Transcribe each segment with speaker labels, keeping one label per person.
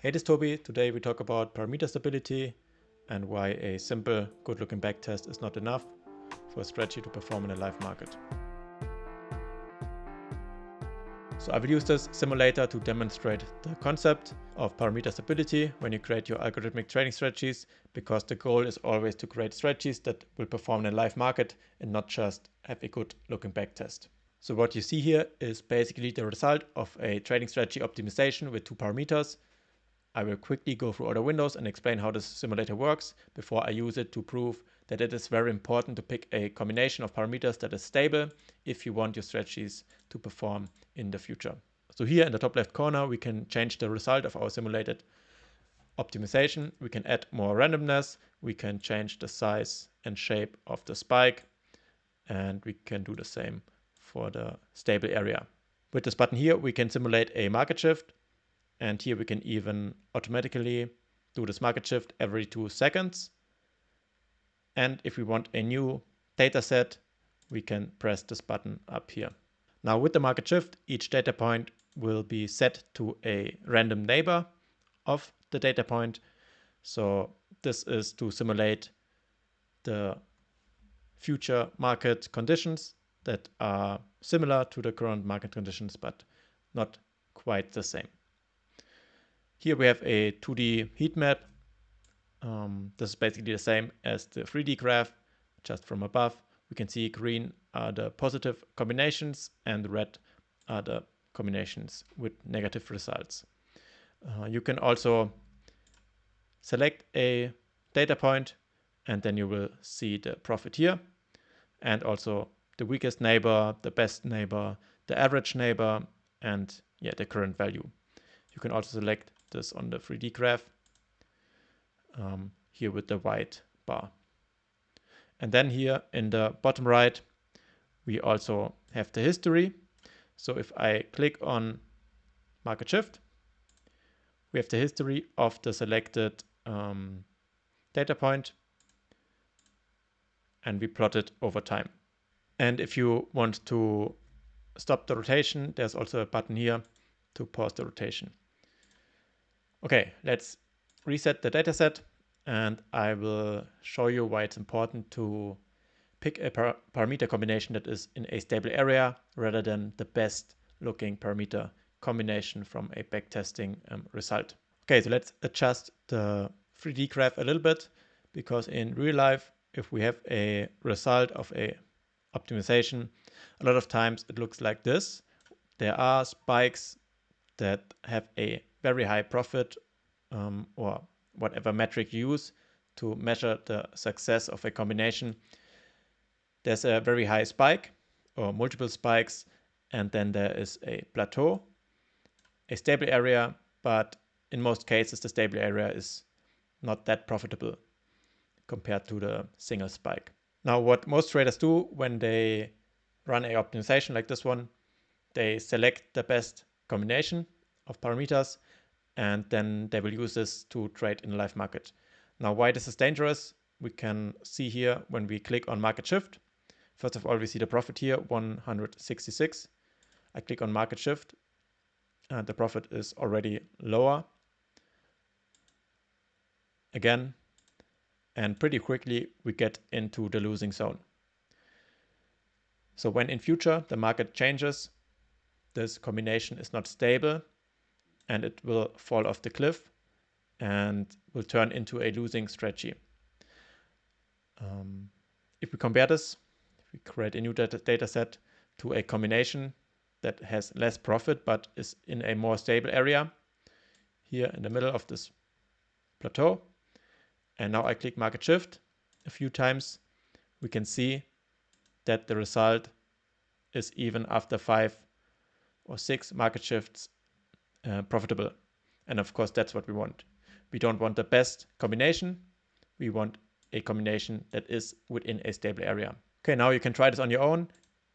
Speaker 1: Hey, this is Toby. Today we talk about parameter stability and why a simple good looking backtest is not enough for a strategy to perform in a live market. So I will use this simulator to demonstrate the concept of parameter stability when you create your algorithmic trading strategies, because the goal is always to create strategies that will perform in a live market and not just have a good looking backtest. So what you see here is basically the result of a trading strategy optimization with two parameters. I will quickly go through other windows and explain how this simulator works before I use it to prove that it is very important to pick a combination of parameters that is stable if you want your strategies to perform in the future. So here in the top left corner, we can change the result of our simulated optimization. We can add more randomness. We can change the size and shape of the spike. And we can do the same for the stable area. With this button here, we can simulate a market shift. And here we can even automatically do this market shift every 2 seconds. And if we want a new data set, we can press this button up here. Now with the market shift, each data point will be set to a random neighbor of the data point. So this is to simulate the future market conditions that are similar to the current market conditions, but not quite the same. Here we have a 2D heat map. This is basically the same as the 3D graph, just from above. We can see green are the positive combinations and red are the combinations with negative results. You can also select a data point and then you will see the profit here, and also the weakest neighbor, the best neighbor, the average neighbor, and the current value. You can also select this on the 3D graph here with the white bar. And then here in the bottom right, we also have the history. So if I click on market shift, we have the history of the selected data point, and we plot it over time. And if you want to stop the rotation, there's also a button here to pause the rotation. Okay, let's reset the dataset, and I will show you why it's important to pick a parameter combination that is in a stable area rather than the best looking parameter combination from a backtesting result. Okay, so let's adjust the 3D graph a little bit, because in real life, if we have a result of a optimization, a lot of times it looks like this. There are spikes that have a very high profit, or whatever metric you use to measure the success of a combination. There's a very high spike or multiple spikes, and then there is a plateau, a stable area, but in most cases the stable area is not that profitable compared to the single spike. Now what most traders do when they run a optimization like this one, they select the best combination of parameters, and then they will use this to trade in a live market. Now, why this is dangerous, we can see here when we click on market shift. First of all, we see the profit here, 166. I click on market shift, and the profit is already lower again, and pretty quickly we get into the losing zone. So when in future the market changes, this combination is not stable, and it will fall off the cliff and will turn into a losing strategy. If we compare this, if we create a new data set to a combination that has less profit but is in a more stable area, here in the middle of this plateau, and now I click market shift a few times, we can see that the result is even after 5 or 6 market shifts profitable. And of course, that's what we want. We don't want the best combination. We want a combination that is within a stable area. Okay, now you can try this on your own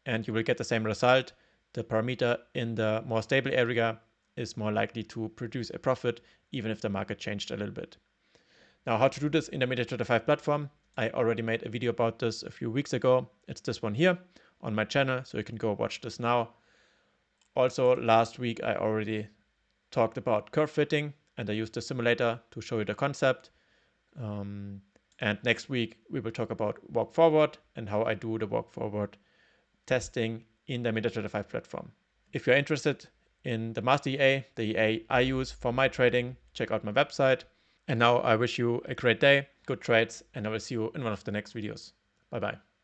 Speaker 1: and you will get the same result. The parameter in the more stable area is more likely to produce a profit, even if the market changed a little bit. Now, how to do this in the MetaTrader 5 platform. I already made a video about this a few weeks ago. It's this one here on my channel, so you can go watch this now. Also, last week I already talked about curve fitting. and I use the simulator to show you the concept. And next week, we will talk about walk forward and how I do the walk forward testing in the MetaTrader 5 platform. If you're interested in the Master EA, the EA I use for my trading, check out my website. And now I wish you a great day, good trades, and I will see you in one of the next videos. Bye bye.